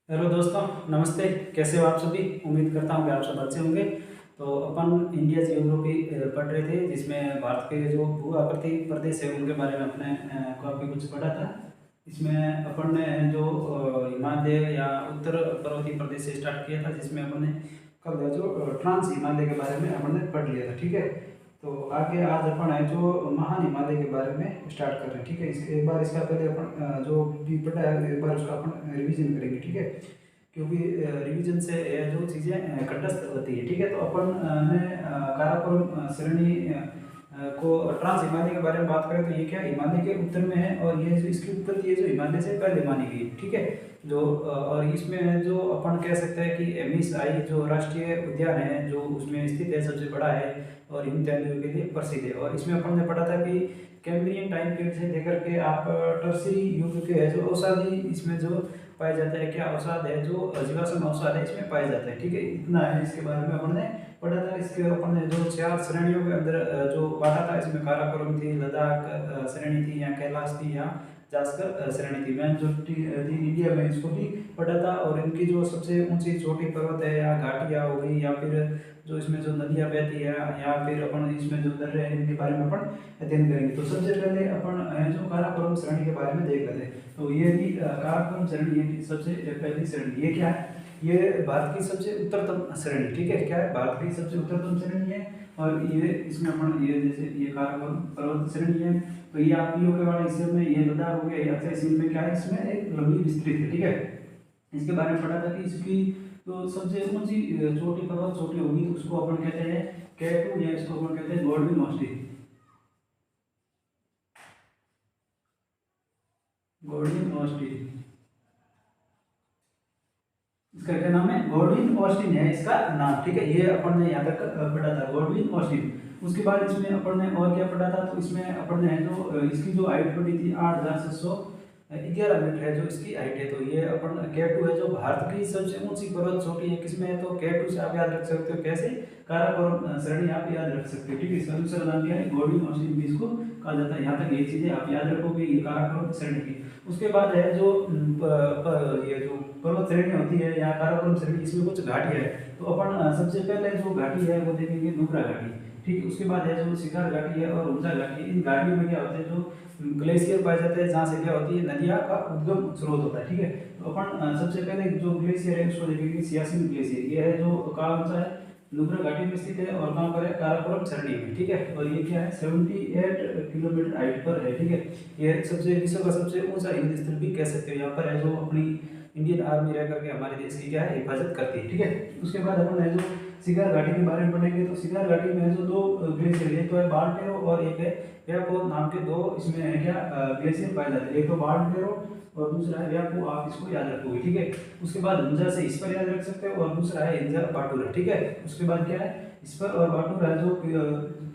Hello दोस्तों, नमस्ते। कैसे हो आप सभी? उम्मीद करता हूँ कि आप सब अच्छे होंगे। तो अपन इंडिया जियोग्राफी पढ़ रहे थे, जिसमें भारत के जो भू आकृति प्रदेश है उनके बारे में अपने काफ़ी कुछ पढ़ा था। इसमें अपन ने जो हिमालय या उत्तर पर्वतीय प्रदेश से स्टार्ट किया था, जिसमें अपन ने कल जो ट्रांस हिमालय के बारे में अपन ने पढ़ लिया था। ठीक है, तो आगे आज अपन है जो महान हिमालय के बारे में स्टार्ट कर रहे हैं। ठीक है, एक बार इसका पहले अपन जो भी पढ़ा है एक बार उसका अपन रिवीजन करेंगे। ठीक है, क्योंकि रिवीजन से ये जो चीज़ें कंठस्थ होती है। ठीक है, तो अपन ने काराकोरम श्रेणी को ट्रांस हिमालय के बारे में बात करें तो ये क्या हिमालय के उत्तर में है, और ये जो इसकी उत्पत्ति है जो हिमालय से पहले मानी गई है। ठीक है, जो और इसमें जो अपन कह सकते हैं कि एमिस आई जो राष्ट्रीय उद्यान है जो उसमें स्थित है, सबसे बड़ा है और हिम तेंदुओं के लिए प्रसिद्ध है। और इसमें अपन ने पढ़ा था कि कैम्ब्रियन टाइम पीरियड से लेकर के आप टर्सरी युग के है जो औषधि इसमें जो पाया जाता है, क्या औषध है जो जीवाश्म औषध है इसमें पाया जाता है। ठीक है, इतना है इसके बारे में अपन ने पढ़ा था। इसके अपन ने जो 4 श्रेणियों के अंदर जो बांटा था, इसमें काराकोरम थी, लद्दाख श्रेणी थी, या कैलाश थी, या जास्कर श्रेणी थी। मैंने जो इंडिया में इसको भी पढ़ा था। और इनकी जो सबसे ऊंची चोटी पर्वत है या घाटियाँ हो गई, या फिर जो इसमें जो नदियाँ बहती है, या फिर अपन इसमें जो दर्रे हैं, इनके बारे में अपन अध्ययन करेंगे। तो सबसे पहले अपन जो काराकोरम श्रेणी के बारे में देख लेते हैं। तो ये भी काराकोरम श्रेणी है, सबसे पहली श्रेणी। ये क्या है? ये भारत की सबसे उत्तरतम श्रेणी। ठीक है, क्या है? भारत की सबसे उत्तरतम श्रेणी है। और ये इसमें अपन ये जैसे ये काराकोरम पर्वत श्रेणी है, तो ये आप पीओके वाले हिस्से में ये लद्दाख हो गया, या फिर इसमें क्या है, इसमें एक लंबी विस्तृत है। ठीक है, इसके बारे में पढ़ा था कि इसकी तो सबसे ऊंची चोटी पर्वत चोटी होगी तो उसको अपन कहते हैं K2, या इसको अपन कहते हैं गॉडविन ऑस्टिन। गॉडविन ऑस्टिन इसका क्या नाम है? गॉडविन ऑस्टिन है इसका नाम। ठीक है, ये अपन ने यहाँ तक पढ़ा था, गॉडविन ऑस्टिन। उसके बाद इसमें अपन ने और क्या पढ़ा था? तो इसमें अपन ने जो इसकी जो हाइट पढ़ी थी 8,711 मीटर है जो इसकी हाइट है। तो ये अपन K2 है जो भारत की सबसे ऊंची पर्वत चोटी है। किसमें है? तो K2 से आप याद रख सकते हो। कैसे? काराकोरम श्रेणी आप याद रख सकते हो। ठीक है, इसका दूसरा नाम क्या है? गॉडविन ऑस्टिन भी इसको कहा जाता है। यहाँ तक ये चीजें आप याद रखोगे, ये काराकोरम श्रेणी की। उसके बाद है जो ये जो पर्वत श्रेणी होती है या काराकोरम श्रेणी, इसमें कुछ घाटियां है। तो अपन सबसे पहले जो घाटी है वो देखेंगे नुब्रा घाटी। ठीक है, उसके बाद है जो शिखर घाटी है और ऊंचा घाटी। इन घाटियों में क्या होता है? जो ग्लेशियर पाए जाते हैं, जहाँ से क्या होती है, नदियाँ का उद्गम स्रोत होता है। ठीक है, तो अपन सबसे पहले जो ग्लेशियर है उसको देखेंगे, सियाचिन ग्लेशियर। ये है जो कहाँ सा है? नुब्रा घाटी में स्थित है, और कहाँ पर है? काराकोरम श्रेणी में। ठीक है, और ये क्या है? 78 किलोमीटर हाइट पर है। ठीक है, ये सबसे विश्व का सबसे ऊंचा हिंद स्थल भी कह सकते हो। यहाँ पर है जो अपनी इंडियन आर्मी रह करके हमारे देश की क्या है? हिफाजत करती है। ठीक है, उसके बाद अपन है जो शिखर घाटी के बारे में पढ़ेंगे। तो शिखर घाटी में है जो 2 ग्लेशियर, एक तो है बाल्टेरो और एक है व्यापो नाम के 2 इसमें है क्या ग्लेशियर पाए जाते हैं। एक तो बाल्टेरो और दूसरा है व्यापो, आप इसको याद रखोगे। ठीक है, उसके बाद हुंजा से इस पर याद रख सकते हो, और दूसरा है इंजा बाटूरा। ठीक है, उसके बाद क्या है? इस पर और बाटूरा जो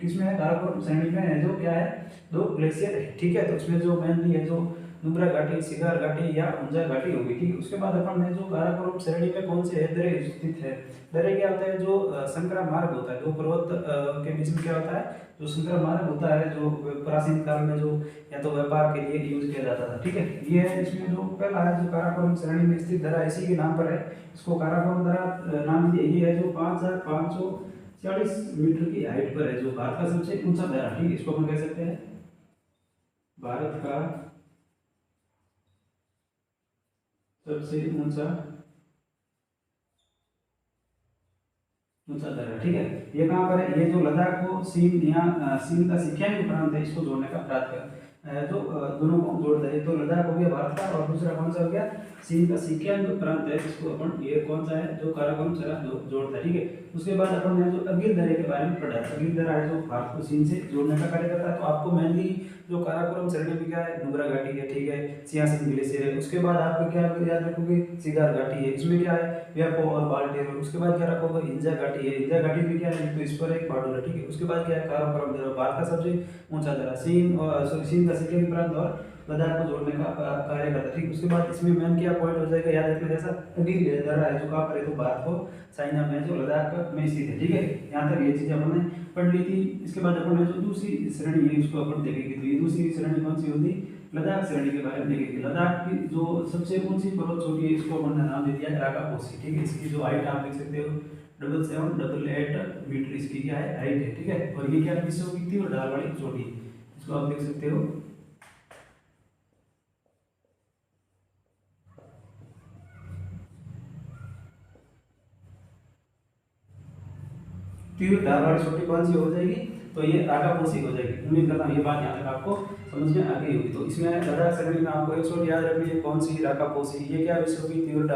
किसमें है? काराकोरम श्रेणी में है जो क्या है? 2 ग्लेशियर है। ठीक है, तो इसमें जो मेनली है जो नुब्रा घाटी, शिखर घाटी या हुंजा घाटी होगी। ठीक है, उसके बाद अपन ने जो काराकोरम श्रेणी में कौन से है? दर्रे स्थित है। दर्रे क्या होता है? जो संकरा मार्ग होता है, दो पर्वत के बीच में क्या होता है? जो संकरा मार्ग होता है, जो प्राचीन काल में जो या तो व्यापार के लिए यूज किया जाता था। ठीक है, ये है इसमें जो पहला है जो काराकोरम श्रेणी में स्थित दर्रा, इसी के नाम पर है, इसको काराकोरम दर्रा नाम दिया। ये है जो 5,540 मीटर की हाइट पर है, जो भारत का सबसे ऊंचा दर्रा। ठीक है, इसको अपन कह सकते हैं भारत का सबसे ऊंचा ऊंचा दर्रा। ठीक है, ये कहाँ पर है? ये जो लद्दाख को सीन या सीन का सिक्किम प्रांत है, इसको जोड़ने का प्रयास कर जो दोनों को जोड़ता है। तो लद्दाख हो गया भारत का, और दूसरा कौन सा हो गया? चीन का सिक्किम प्रांत है, इसको अपन ये कौन सा है? जो काराकोरम श्रेणी जोड़ता है। ठीक है, उसके बाद अपन ने जो अगिल दर्रे के बारे में पढ़ा है। अगिल दर्रा है जो भारत को चीन से जोड़ने का कार्य करता है। तो आपको मेनली जो काराकोरम श्रेणी में क्या है? नुब्रा घाटी है। ठीक है, सियाचिन ग्लेशियर है। उसके बाद आपको क्या याद रखोगे? शिखर घाटी है, इसमें क्या है? व्यापो और बाल्टेरो। उसके बाद क्या रखोगे? इंजा घाटी है। इंजा घाटी में क्या है? तो इस पर एक बाटूरा। ठीक है, उसके बाद क्या है? काराकोरम दर्रा, भारत का सबसे ऊंचा दर्रा। चीन और चीन का सिक्किम प्रांत और लद्दाख को जोड़ने का कार्य करता है। ठीक, उसके बाद इसमें मेन क्या पॉइंट हो जाएगा? याद रखना, जैसा अगिल दर्रा है जो कहाँ पर है? तो भारत को चाइना में जो लद्दाख में स्थित है। ठीक है, यहाँ तक ये चीजें अपन ने पढ़ ली थी। इसके बाद अपन ने जो दूसरी श्रेणी है इसको अपन देखेंगे। तो ये दूसरी श्रेणी कौन सी होगी? लद्दाख श्रेणी के बारे में देखेंगे। लद्दाख की जो सबसे ऊंची पर्वत चोटी है इसको अपन ने नाम दे दिया राकापोसी, ठीक है। इसकी जो हाइट आप देख सकते हो 7788 मीटर इसकी क्या है हाइट है, ठीक है। और ये क्या विश्व की तीव्र ढाल वाली चोटी, इसको आप देख सकते हो। तीव्र ढाल वाली चोटी कौन सी हो जाएगी, तो ये राकापोसी हो जाएगी। उम्मीद करता हूँ ये बात यहाँ तक आपको समझ में आ गई होगी। तो इसमें लद्दाख श्रेणी में आपको एक चोटी याद रखनी है, कौन सी, राकापोसी। ये क्या विश्व की तीव्र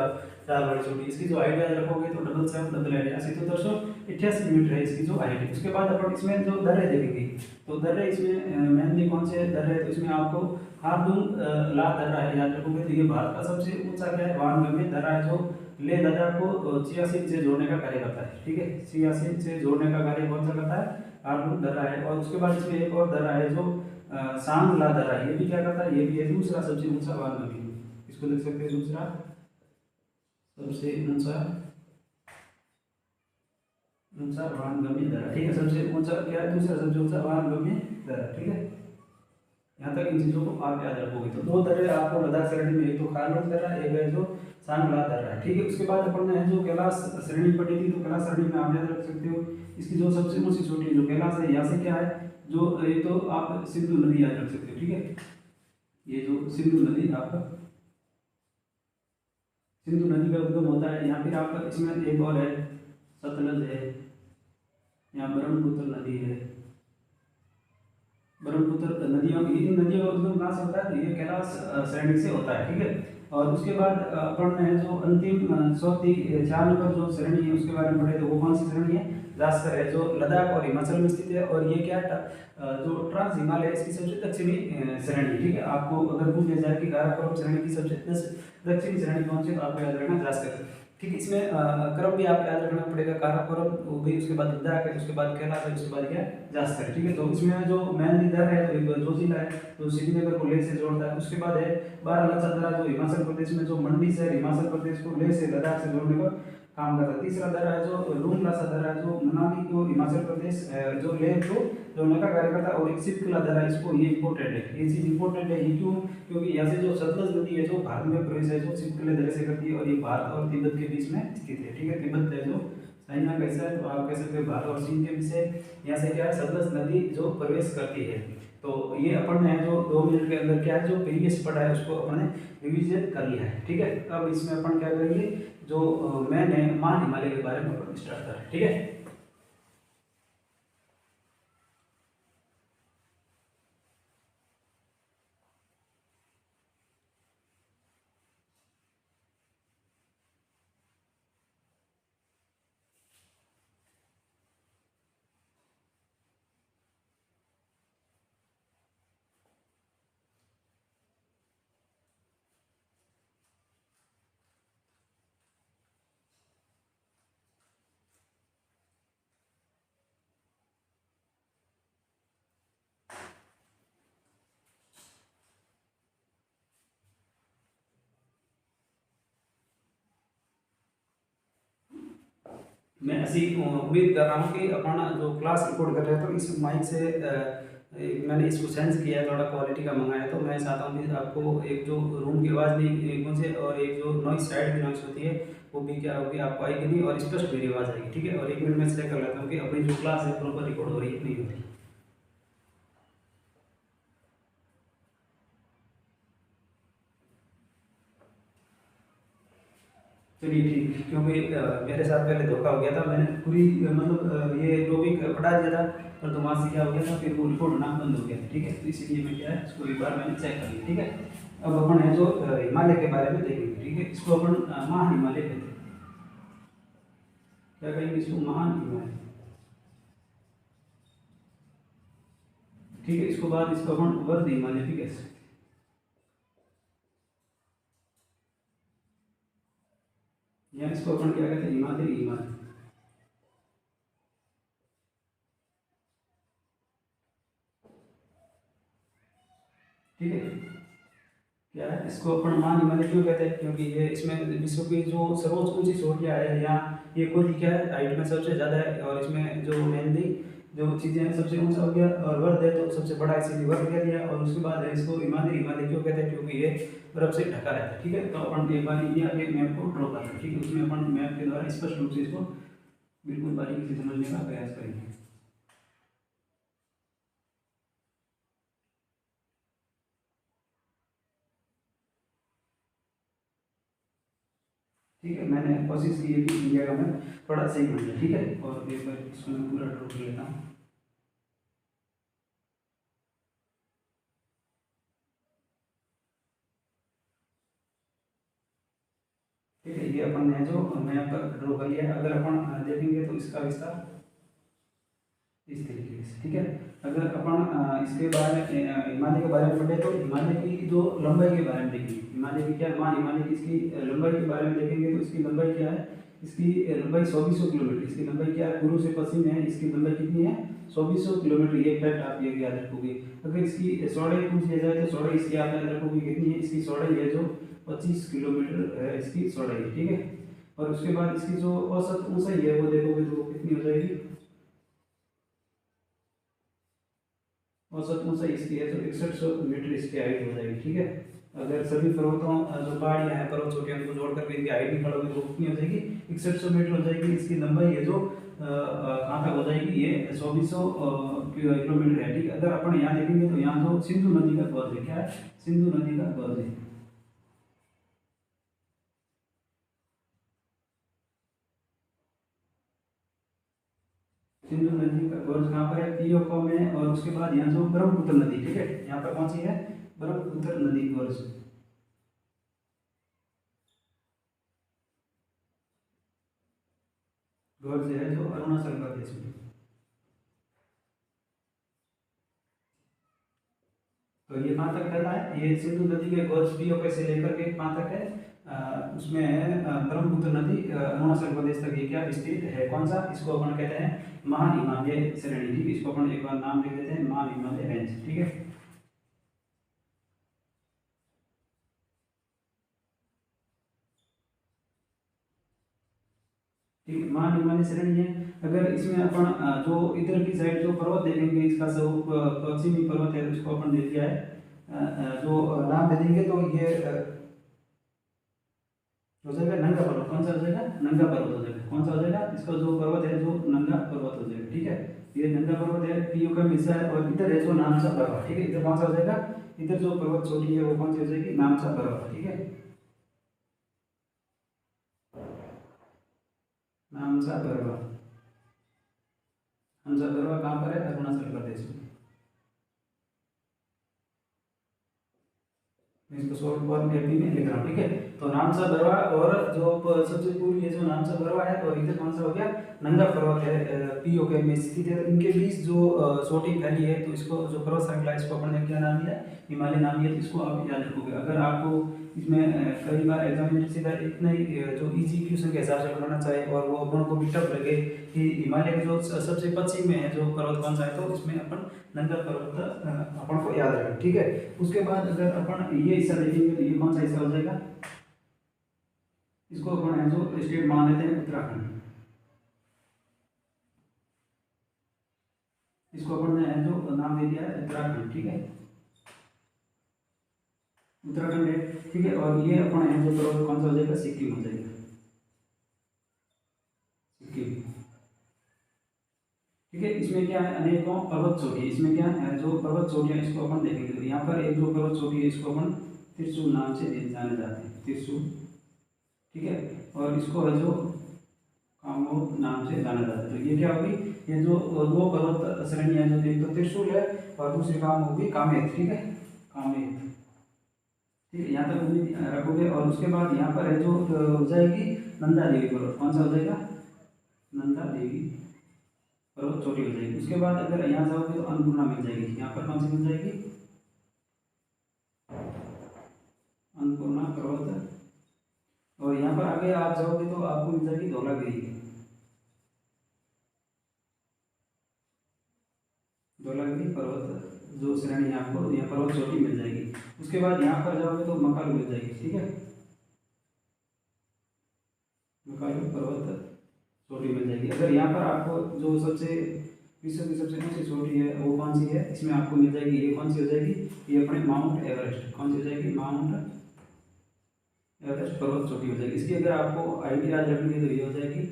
ढाल वाली चोटी, इसकी जो हाइट याद रखोगे तो 7788 मीटर है इसकी जो हाइट है। उसके बाद अपन इसमें जो दर्रे देखेंगे, तो दर्रे इसमें मेनली कौन से दर्रे है, तो इसमें आपको खारदुंग ला दर्रा है, याद रखोगे। तो ये भारत का सबसे ऊंचा क्या है वानगम्य दर्रा है, जो लेह लद्दाख को सियाचिन से जोड़ने का कार्य करता है, ठीक है। सियाचिन से जोड़ने का कार्य कौन सा करता है, खारदुंग दर्रा है। और उसके बाद इसमें एक और दर्रा है जो सांग ला दर्रा है, ये भी क्या करता है, ये भी है दूसरा सबसे ऊंचा वानगम्य, इसको देख सकते हैं दूसरा सबसे ऊंचा वानगम्य दर्रा, ठीक है। सबसे ऊंचा क्या है, दूसरा सबसे ऊंचा वानगम्य दर्रा, ठीक है। यहाँ तक इन चीजों को आप याद रखोगे। तो दो दर्रे आपको लद्दाख श्रेणी में, एक तो खारदुंग दर्रा, एक है जो सांगला दर्रा है, ठीक है। उसके बाद अपन ने जो कैलाश श्रेणी पढ़ी थी, तो कैलाश श्रेणी में आप याद रख सकते हो इसकी जो सबसे ऊंची चोटी जो कैलाश है, यहाँ से क्या है जो ये तो आप सिंधु नदी याद रख सकते हो, ठीक है। ये जो सिंधु नदी आपका सिंधु नदी का उद्गम होता है यहाँ। फिर आपका इसमें एक और है सतलज है, यहाँ ब्रह्मपुत्र नदी है। ब्रह्मपुत्र नदियों, इन नदियों का उद्गम कहाँ से होता है, तो ये कैलाश श्रेणी से होता है, ठीक है। और उसके बाद अपन ने जो अंतिम 4 नंबर जो श्रेणी है उसके बारे में पढ़े, तो वो कौन सी श्रेणी है, जास्कर है, जो लद्दाख और हिमाचल में स्थित है। और ये क्या जो ट्रांस हिमालय इसकी सबसे दक्षिणी श्रेणी, ठीक है। आपको अगर पूछ लिया जाए कि काराकोरम श्रेणी की सबसे दक्षिणी श्रेणी कौन सी, तो आपको याद रखना जास्कर, ठीक है। इसमें क्रम भी आपको याद रखना पड़ेगा, काराकोरम हो गई, उसके बाद लद्दाख है, उसके बाद कैलाश है, उसके बाद क्या जास्कर, ठीक है। तो इसमें जो मेन दर्रा है तो एक जोजिला है जो श्रीनगर को लेह से जोड़ता है। उसके बाद है बारालाचा दर्रा जो हिमाचल प्रदेश में, जो मंडी शहर हिमाचल प्रदेश को लेह से लद्दाख से जोड़ने का काम करता है। तीसरा दर्रा है जो लूमलासा दर्रा है, जो मनाली को हिमाचल प्रदेश जो लेह को जोड़ने का कार्य करता है। और एक सिपकिला दर्रा, इसको ये इंपॉर्टेंट है, ये चीज इंपॉर्टेंट है, ये क्यों, क्योंकि यहाँ से जो सतलज नदी है जो भारत में प्रवेश है जो सिपकिले दर्रे से करती है, और ये भारत और तिब्बत के बीच में स्थित है, ठीक है। तिब्बत है जो चाइना का हिस्सा है, तो आप कह सकते हो भारत और चीन के बीच से यहाँ से क्या है सतलज नदी जो प्रवेश करती है। तो ये अपन ने जो 2 मिनट के अंदर क्या है जो प्रीवियस पढ़ा है उसको अपन ने रिवीजन कर लिया है, ठीक है। अब इसमें अपन क्या करेंगे, जो मैंने मान हिमालय के बारे में अपन स्टार्ट करें, ठीक है। मैं ऐसी उम्मीद कर रहा हूँ कि अपना जो क्लास रिकॉर्ड कर रहे हैं तो इस माइक से मैंने इसको सेंस किया है, थोड़ा क्वालिटी का मंगाया। तो मैं चाहता हूँ कि आपको एक जो रूम की आवाज़ नहीं गूंजे और एक जो नॉइस साइड की नॉइस होती है वो भी क्या होगी आपको आएगी नहीं, और स्पष्ट मेरी आवाज़ आएगी, ठीक है। और 1 मिनट में चेक कर लेता हूँ कि अपनी जो क्लास है प्रॉपर रिकॉर्ड हो रही है नहीं हो रही। चलिए ठीक, क्योंकि मेरे साथ पहले धोखा हो गया था, मैंने पूरी मतलब ये टॉपिक पढ़ा दिया था पर तो वहाँ से क्या हो गया था, फिर वो रिपोर्ट होना बंद हो गया था, ठीक है। तो इसीलिए मैं क्या है इसको एक बार मैंने चेक कर लिया, ठीक है। अब अपन है जो हिमालय के बारे में देखेंगे, ठीक है। इसको अपन महान हिमालय कहते हैं, क्या कहेंगे इसको, महान हिमालय, ठीक है। इसको बाद इसको अपन वर्ध हिमालय भी कह सकते हैं, या इसको अपन क्या कहते हैं हिमालय, हिमालय, ठीक है। क्या है इसको अपन महान हिमालय क्यों कहते हैं, क्योंकि ये इसमें विश्व की जो सर्वोच्च ऊंची चोटियां है, यहाँ ये खुद ही क्या है हाइट में सबसे ज़्यादा है। और इसमें जो मेनली जो चीज़ें हैं, सबसे ऊंचा हो गया और वर्ध है तो सबसे बड़ा इसीलिए वर्ध कह दिया। और उसके बाद है इसको हिमालय, हिमालय क्यों कहते हैं, क्योंकि ये बर्फ से ढका रहता है, ठीक है। तो अपन एक बार इंडिया के मैप को ड्रॉ करते हैं, ठीक है। उसमें अपन मैप के द्वारा स्पष्ट रूप से इसको बिल्कुल बारीकी से समझने का प्रयास करेंगे। ठीक है, मैंने कोशिश की है कि इंडिया का मैप थोड़ा सही बन जाए, ठीक है। और एक बार इसको मैं पूरा ड्रॉ कर लेता हूँ। ठीक है, ये अपन ने जो मैप ड्रॉ कर लिया है, अगर अपन देखेंगे तो इसका विस्तार इस तरीके से, ठीक है। अगर अपन इसके बारे में हिमालय के बारे में पढ़े तो हिमालय की जो लंबाई के बारे में देखेंगे, हिमालय की क्या मान हिमालय की इसकी लंबाई के बारे में देखेंगे तो इसकी लंबाई क्या है, इसकी लंबाई 2400 किलोमीटर, इसकी लंबाई क्या है, पूर्व से पश्चिम में है, इसकी लंबाई कितनी है 2400 किलोमीटर। ये फैक्ट आप ये याद रखोगे। अगर इसकी चौड़ाई पूछ लिया जाए तो चौड़ाई इसकी आप याद रखोगे कितनी है, इसकी चौड़ाई है जो 25 किलोमीटर है इसकी चौड़ाई, ठीक है। और उसके बाद इसकी जो औसत ऊंचाई है वो देखोगे तो कितनी हो जाएगी, औसत ऊंचाई इसकी है तो 6100 मीटर इसकी हाइट हो जाएगी, ठीक है। अगर सभी पर्वतों जो पहाड़ियाँ हैं पर्वत चोटियाँ को जोड़ करके इनकी हाइट निकालोगे तो कितनी हो जाएगी 6100 मीटर हो जाएगी। इसकी लंबाई है जो कहाँ तक हो जाएगी, ये 2400 किलोमीटर है, ठीक है। अगर अपन यहाँ देखेंगे तो यहाँ जो सिंधु नदी का गर्ज है, क्या है, सिंधु नदी का गर्ज है। सिंधु नदी का गर्ज कहाँ पर है, पीओको में। और उसके बाद यहाँ जो ब्रह्मपुत्र नदी, ठीक है, यहाँ पर कौन सी है, ब्रह्मपुत्र नदी गर्ज। गर्ज है जो अरुणाचल प्रदेश में। तो ये कहाँ तक फैला है, ये सिंधु नदी के गर्ज पीओके से लेकर के कहाँ तक है, उसमें है ब्रह्मपुत्र नदी अरुणाचल प्रदेश तक ये क्या विस्तृत है। कौन सा, इसको अपन कहते हैं महान हिमालय श्रेणी, ठीक है। इसको अपन एक बार नाम दे देते हैं महान हिमालय रेंज, ठीक है। ठीक है, महान हिमालय श्रेणी है। अगर इसमें अपन जो इधर की साइड जो पर्वत देखेंगे, इसका सब पश्चिमी पर्वत है उसको अपन दे दिया है जो नाम दे देंगे तो ये हो जाएगा नंगा पर्वत। कौन सा हो जाएगा, नंगा पर्वत हो जाएगा। कौन सा हो जाएगा, इसका जो पर्वत है जो नंगा पर्वत हो जाएगा, ठीक है। ये नंगा पर्वत है, पीओ का हिस्सा है। और इधर है जो नामसा पर्वत, ठीक है। इधर कौन सा हो जाएगा, इधर जो पर्वत चोटी है वो कौन सी हो जाएगी, नामसा पर्वत, ठीक है। नामसा पर्वत, नामसा पर्वत कहाँ पर है, अरुणाचल प्रदेश में। मैं इसको शॉर्ट फॉर्म में भी में लिख रहा हूँ, ठीक है। तो नामसा बरवा और जो सबसे पूर्व ये जो नामसा बरवा है और इधर कौन सा हो गया, नंगा पर्वत है, पीओके में स्थित है। इनके बीच जो चोटी फैली है तो इसको जो पर्वत श्रृंखला इसको अपन ने क्या नाम दिया, हिमालय नाम दिया। तो इसको आप याद रखोगे। अगर आपको इसमें कई बार एग्जामिनेशन सीधा इतना ही जो इजी क्वेश्चन के हिसाब से बनाना चाहे और वो अपन को भी टफ लगे कि हिमालय के जो सबसे पश्चिम में है जो पर्वत कौन सा है, तो इसमें अपन नंगा पर्वत अपन को याद रखें, ठीक है। उसके बाद अगर अपन ये हिस्सा देखेंगे तो ये कौन सा हिस्सा हो जाएगा, इसको अपन जो स्टेट मान लेते हैं उत्तराखंड। इसको अपन ने जो नाम दे दिया है उत्तराखंड, ठीक है, उत्तराखंड है, ठीक है। और ये अपन है जो पर्वत कौन सा हो जाएगा, सिक्किम हो जाएगा, सिक्किम, ठीक है। इसमें क्या है, अनेकों पर्वत चोटी, इसमें क्या है जो पर्वत चोटियाँ इसको अपन देखेंगे तो यहाँ पर एक जो पर्वत चोटी है इसको अपन त्रिशूल नाम से जाने जाते हैं, त्रिशूल, ठीक है। और इसको है जो कामो नाम से जाना जाता है। तो ये क्या होगी, ये जो दो पर्वत श्रेणी है जो एक तो त्रिशूल है और दूसरी काम होगी कामेत, ठीक है, कामेत, ठीक है। यहाँ तक उम्मीद रखोगे। और उसके बाद यहाँ पर है जो हो जाएगी नंदा देवी पर्वत, कौन सा हो जाएगा, नंदा देवी पर्वत चोटी हो जाएगी। उसके बाद अगर यहाँ जाओगे तो अन्नपूर्णा मिल जाएगी, यहाँ पर कौन सी मिल जाएगी, अन्नपूर्णा पर्वत। और यहाँ पर आगे आप जाओगे तो आपको मिल जाएगी धौलागिरी, धौलागिरी पर्वत जो श्रेणी है आपको यहाँ पर्वत चोटी मिल जाएगी। उसके बाद यहाँ पर जाओगे तो मकालू मिल जाएगी, ठीक है, मकालू पर्वत चोटी मिल जाएगी। अगर यहाँ पर आपको जो सबसे विश्व की सबसे ऊंची चोटी है वो कौन सी है, इसमें आपको मिल जाएगी, ये कौन सी हो जाएगी, ये अपने माउंट एवरेस्ट, कौन सी हो जाएगी, माउंट एवरेस्ट पर्वत चोटी हो जाएगी। इसकी अगर आपको हाइट याद रखनी है तो ये हो जाएगी,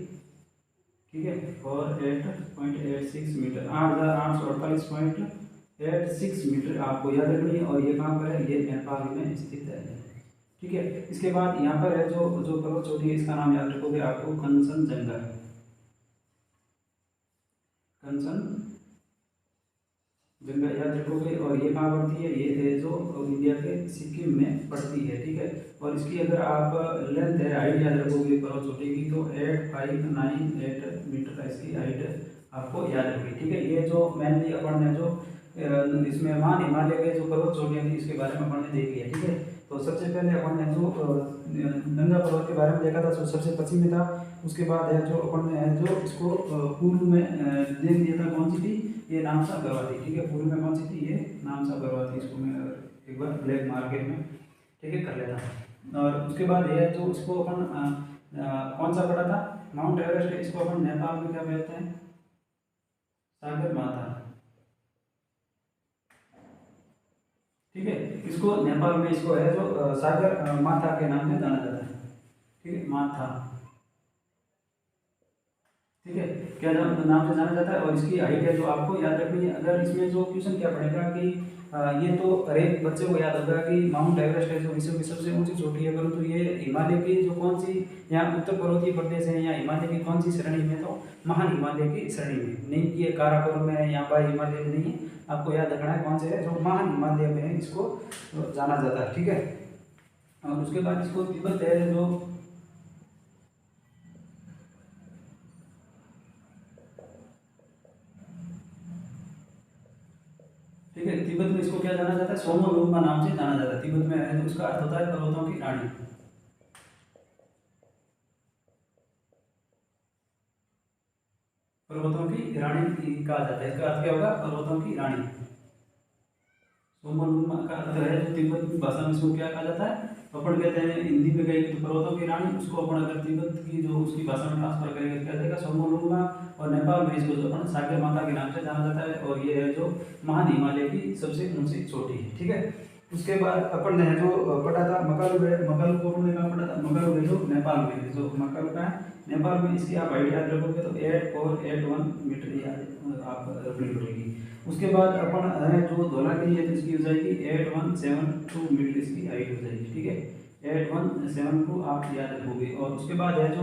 ठीक है, 48.86 मीटर, 8,848.86 मीटर आपको याद रखनी है। और ये कहाँ पर है, ये नेपाल में स्थित है, ठीक है। इसके बाद यहाँ पर है जो जो पर्वत चोटी है, इसका नाम याद रखोगे आपको कंचनजंगा, कंचनजंगा याद रखोगे। और ये कहाँ पड़ती है, ये है जो इंडिया के सिक्किम में पड़ती है, ठीक है। और इसकी अगर आप लेंथ है, हाइट याद रखोगे पर्वत चोटी की, तो 8598 मीटर का इसकी हाइट आपको याद रखनी, ठीक है। ये जो मेनली अपन ने जो इसमें मान हिमालय के जो पर्वत चोटियाँ थी इसके बारे में अपन ने देख लिया, ठीक है। तो सबसे पहले अपन ने जो नंगा पर्वत के बारे में देखा था, जो सबसे पश्चिम में था। उसके बाद है जो अपन ने जो इसको पूर्व में देख लिया था, कौन सी थी, ये नामसा गरवा थी, ठीक है। पूर्व में कौन सी थी, ये नामसा गरवा थी। इसको मैं एक बार ब्लैक मार्केट में, ठीक है, कर लेता। और उसके बाद ये जो इसको अपन कौन सा पड़ा था, माउंट एवरेस्ट है, इसको अपन नेपाल में क्या कहते हैं, सागर माथा, ठीक है। इसको नेपाल में इसको है जो सागर माथा के नाम से जाना जाता है, ठीक है, माथा, ठीक है, क्या नाम से जाना जाता है। और इसकी हाइट है जो आपको याद रखनी है। अगर इसमें जो क्वेश्चन क्या पड़ेगा कि ये तो हर एक बच्चे को याद होगा कि माउंट एवरेस्ट है जो विश्व की सबसे ऊंची चोटी है, परंतु ये हिमालय की जो कौन सी, यहाँ उत्तर पर्वतीय प्रदेश है, या हिमालय की कौन सी श्रेणी में, तो महान हिमालय की श्रेणी में, नहीं कि ये काराकोरम में है, यहाँ पर हिमालय में नहीं है। आपको याद रखना है कौन से है, जो महान हिमालय में है, इसको जाना जाता है, ठीक है। और उसके बाद इसको तिब्बत है जो, ठीक है, तिब्बत में इसको क्या जाना जाता है, सोमोलुंगमा नाम से जाना जाता है। तिब्बत में है, उसका अर्थ होता है पर्वतों की रानी, पर्वतों की रानी कहा जाता है। इसका अर्थ क्या होगा, पर्वतों की रानी। सोमोलुंगमा का अर्थ है जो तिब्बत की भाषा में इसको क्या कहा जाता है, अपन कहते हैं हिंदी में कहेंगे तो पर्वतों की रानी, उसको अपन अगर तिब्बत की जो उसकी भाषा में ट्रांसफर करेंगे तो क्या जाएगा, सोमोलुंगमा। और नेपाल में इसको जो अपन सागर माता के नाम से जाना जाता है। और ये है जो महान हिमालय की सबसे ऊंची चोटी है, ठीक है। उसके बाद अपन ने जो पढ़ा था मकालू, मकालू को अपन ने कहाँ पढ़ा था, मकालू है जो नेपाल में है, जो मकालू का है नेपाल में, इसकी आप हाइट याद रखोगे तो 8481 मीटर याद आप रखनी पड़ेगी। उसके बाद अपन है जो धौलागिरी है, तो इसकी हो जाएगी 8172 मीटर इसकी हाइट हो जाएगी, ठीक है, 8172 आप याद रखोगे। और उसके बाद है जो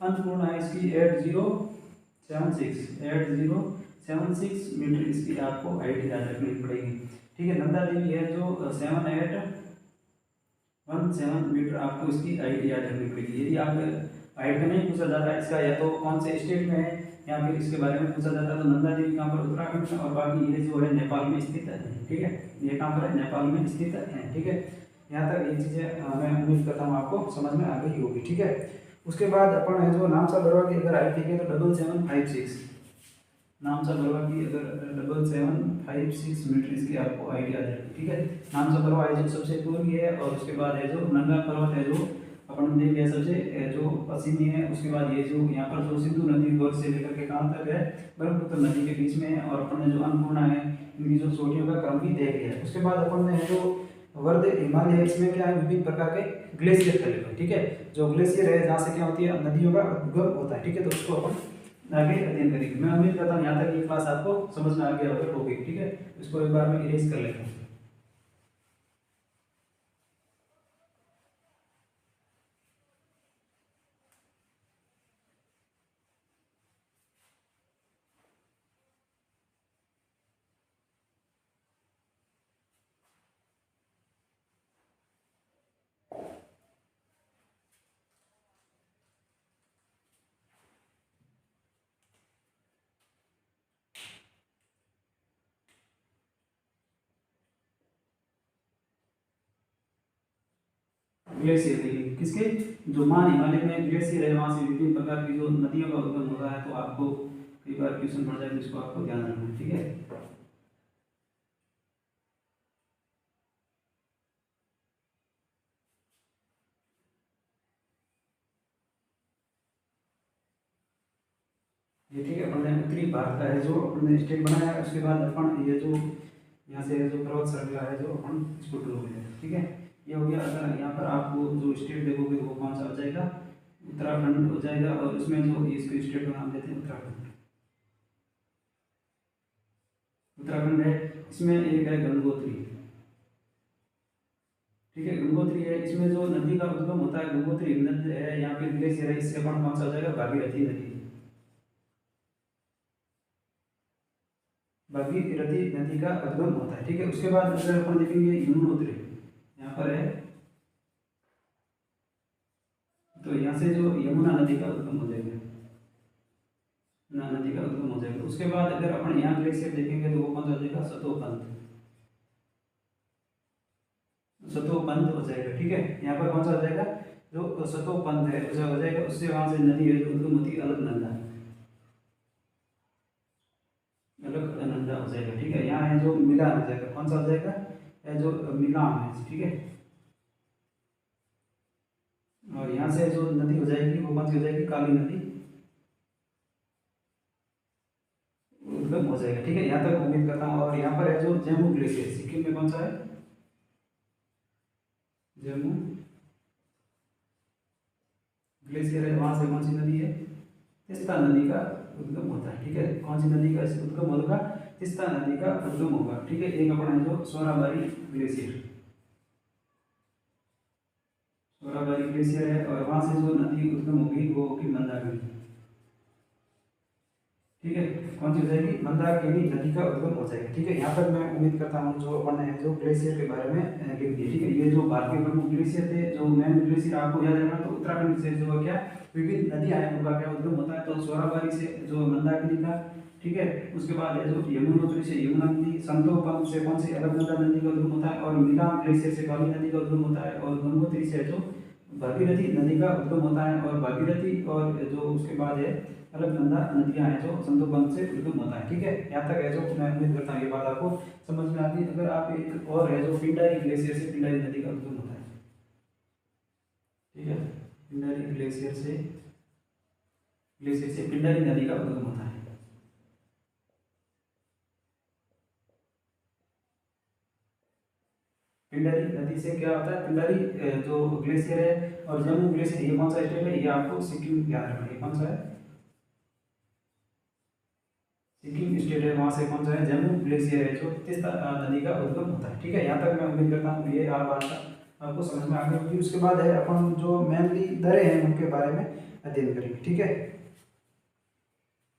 अन्नपूर्णा है, इसकी 8076 मीटर इसकी आपको हाइट याद रखनी पड़ेगी, ठीक है। नंदा देवी है जो 7817 मीटर आपको इसकी हाइट याद रखनी पड़ेगी। यदि आप हाइट का नहीं पूछा जाता है इसका, या तो कौन से स्टेट में है या फिर इसके बारे में पूछा जाता है, तो नंदा देवी कहाँ पर, उत्तराखंड में। और बाकी ये जो है नेपाल में स्थित है, ठीक है, ये कहाँ पर है, नेपाल में स्थित है, ठीक है। यहाँ तक ये चीज़ें मैं उम्मीद करता हूँ आपको समझ में आ गई होगी, ठीक है। उसके बाद अपन है जो नामसा गरवा की अगर हाइट देखें तो 7756, नामसा गरवा की अगर 7756 मीटर इसकी आपको हाइट याद रखनी, ठीक है। नामसा गरवा है जो सबसे पूर्वी है। और उसके बाद है जो नंगा पर्वत है जो अपन देख लिया सबसे जो पश्चिमी है। उसके बाद ये जो यहाँ पर जो सिंधु नदी गोर से लेकर के कहाँ तक है, ब्रह्मपुत्र नदी के बीच में है। और अपन ने जो अन्नपूर्णा है, इनकी जो चोटियों का क्रम भी देख लिया है। उसके बाद अपन ने जो वर्द हिमालय है, इसमें क्या है, विभिन्न प्रकार के ग्लेशियर फैले हुए, ठीक है। जो ग्लेशियर है जहाँ से क्या होती है, नदियों का उद्गम होता है, ठीक है। तो उसको अपन आगे अध्ययन करेंगे। मैं उम्मीद करता हूँ यहाँ तक ये क्लास आपको समझ में आ गया होगी, ठीक है। इसको एक बार मैं इरेज कर लेता हूँ। ग्लेशियर देखिए किसके, जो मान हिमालय में ग्लेशियर है, वहाँ से विभिन्न प्रकार की जो नदियों का उद्गम होता है। तो आपको कई बार क्वेश्चन पड़ जाए तो इसको आपको ध्यान रखना है, ठीक है। ये ठीक है, अपन ने उत्तरी भारत का है जो अपन ने स्टेट बनाया है। उसके बाद अपन ये जो यहाँ से जो पर्वत श्रृंखला है जो अपन इसको ड्रॉ करें, ठीक है। ये हो गया। अगर यहाँ पर आपको जो स्टेट देखोगे वो कौन सा हो जाएगा, उत्तराखंड हो जाएगा। और उसमें जो इसको स्टेट का नाम देते हैं उत्तराखंड, उत्तराखंड है। इसमें एक है गंगोत्री, ठीक है, गंगोत्री है। इसमें जो नदी का उद्गम होता है गंगोत्री नदी है, यहाँ पे ग्लेशियर है, इससे अपन कौन सा हो जाएगा, भागीरथी नदी। भागीरथी नदी का उद्गम होता है, ठीक है। उसके बाद अगर अपन देखेंगे यमुनोत्री, यहाँ पर है, तो यहाँ से जो यमुना नदी का उद्गम हो जाएगा, यमुना नदी का उद्गम हो जाएगा। उसके बाद अगर अपन यहाँ ग्लेशियर देखेंगे तो वो कौन सा हो जाएगा, सतोपंत, सतोपंत हो जाएगा, ठीक है। यहाँ पर कौन सा हो जाएगा, जो सतोपंत है उसे हो जाएगा। उससे वहां से नदी है जो उद्गम होती है अलकनंदा, अलकनंदा हो जाएगा, ठीक है। यहाँ है जो मिलान हो जाएगा, कौन सा हो जाएगा, है जो मिलान है, ठीक है। और यहाँ से जो नदी हो जाएगी वो कौन सी हो जाएगी, काली नदी उद्गम हो जाएगा, ठीक है। यहाँ तक उम्मीद करता हूँ। और यहाँ पर है जो जम्मू ग्लेशियर, सिक्किम में कौन सा है, जम्मू ग्लेशियर है। वहां से कौन सी नदी है, तीस्ता नदी का उद्गम होता है, ठीक है। कौन सी नदी का उद्गम होगा, तीस्ता नदी का उद्गम होगा, ठीक है। एक अपना है जो सोराबारी ग्लेशियर, सोराबारी ग्लेशियर है। और वहां से जो नदी उद्गम होगी वो होगी मंदाकिनी, ठीक है। कौन सी हो जाएगी, मंदाकिनी नदी का उद्गम हो जाएगा, ठीक है। यहाँ तक मैं उम्मीद करता हूँ जो अपन ने जो ग्लेशियर के बारे में लिख दिया, ठीक है। ये जो भारत के प्रमुख ग्लेशियर थे, जो मेन ग्लेशियर आपको याद है, तो उत्तराखंड से जो क्या विभिन्न नदियां हैं उनका क्या उद्गम होता है, तो सोराबारी से जो मंदाकिनी का, ठीक है। उसके बाद है जो यमुनोत्री से यमुना नदी, संतोपंत से कौन सी अलकनंदा नदी का उद्गम होता है, और मिलान ग्लेशियर से काली नदी का उद्गम होता है, और गंगोत्री से जो भागीरथी नदी का उद्गम होता है। और भागीरथी और जो उसके बाद है अलकनंदा नदियां हैं जो संतोपंत से उद्गम होता है, ठीक है। यहाँ तक है जो मैं उम्मीद करता हूँ ये बात आपको समझ में आ गई। अगर आप एक और है जो पिंडारी ग्लेशियर से पिंडारी नदी का उद्गम होता है, ठीक है। पिंडारी ग्लेशियर से पिंडारी नदी का उद्गम होता है। पिंडारी नदी से क्या होता है, पिंडारी जो ग्लेशियर है और जम्मू ग्लेशियर, ये कौन सा स्टेट है, ये आपको सिक्किम याद रखना है। कौन सा है, सिक्किम स्टेट है। वहां से कौन सा है, जम्मू ग्लेशियर है जो तीस्ता नदी का उद्गम होता है, ठीक है। यहाँ तक मैं उम्मीद करता हूँ ये बात आपको समझ में आ गई होगी। उसके बाद है अपन जो मेनली दरें हैं उनके बारे में अध्ययन करेंगे, ठीक है।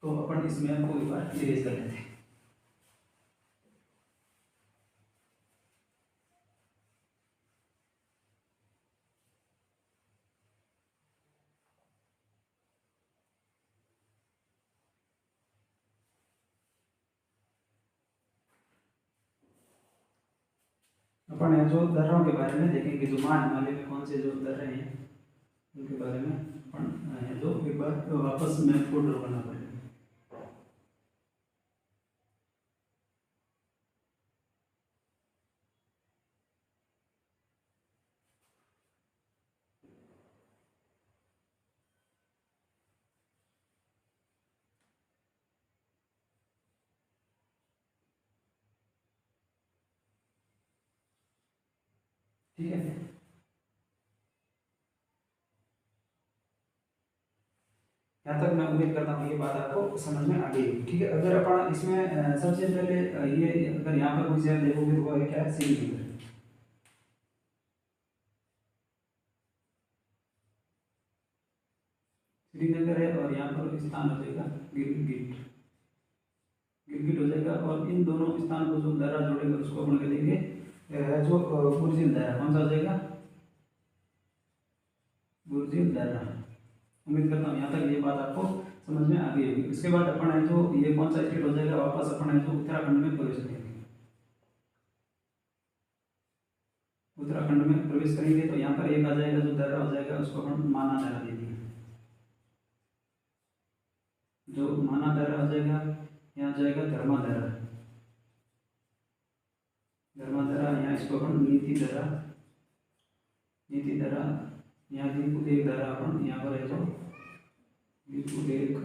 तो अपन इसमें आपको एक बार इरेज कर लेते हैं। अपन है जो दर्रों के बारे में देखेंगे, जो मान हिमालय में कौन से जो दर्रे हैं उनके बारे में अपन है जो एक बार वापस मैप को ड्रॉ करना पड़ेगा। ठीक है, यहाँ तक मैं उम्मीद करता हूँ ये बात आपको समझ में आ गई होगी, ठीक है। अगर अपन इसमें सबसे पहले ये अगर यहाँ पर कोई शहर देखोगे तो वो है क्या है, श्रीनगर। श्रीनगर है और यहाँ पर स्थान हो जाएगा गिलगिट, गिलगिट हो जाएगा। और इन दोनों स्थान को जो दर्रा जोड़ेगा उसको अपन कह देंगे जो बुर्जिल दर्रा। कौन सा हो जाएगा, बुर्जिल दर्रा। उम्मीद करता हूँ यहाँ तक ये बात आपको समझ में आ गई होगी। इसके बाद अपन है जो ये कौन सा स्टेट हो जाएगा, वापस अपन है जो उत्तराखंड में प्रवेश करेंगे। उत्तराखंड में प्रवेश करेंगे तो यहाँ पर एक आ जाएगा जो दर्रा हो जाएगा, उसको अपन माना दर्रा दे देंगे। जो माना दर्रा हो जाएगा, यहाँ जाएगा धर्मा दर्रा, धर्मा दर्रा। यहाँ इसको अपन नीति दर्रा, नीति दर्रा। यहाँ दीपू एक दर्रा अपन यहाँ पर है जो दीपू एक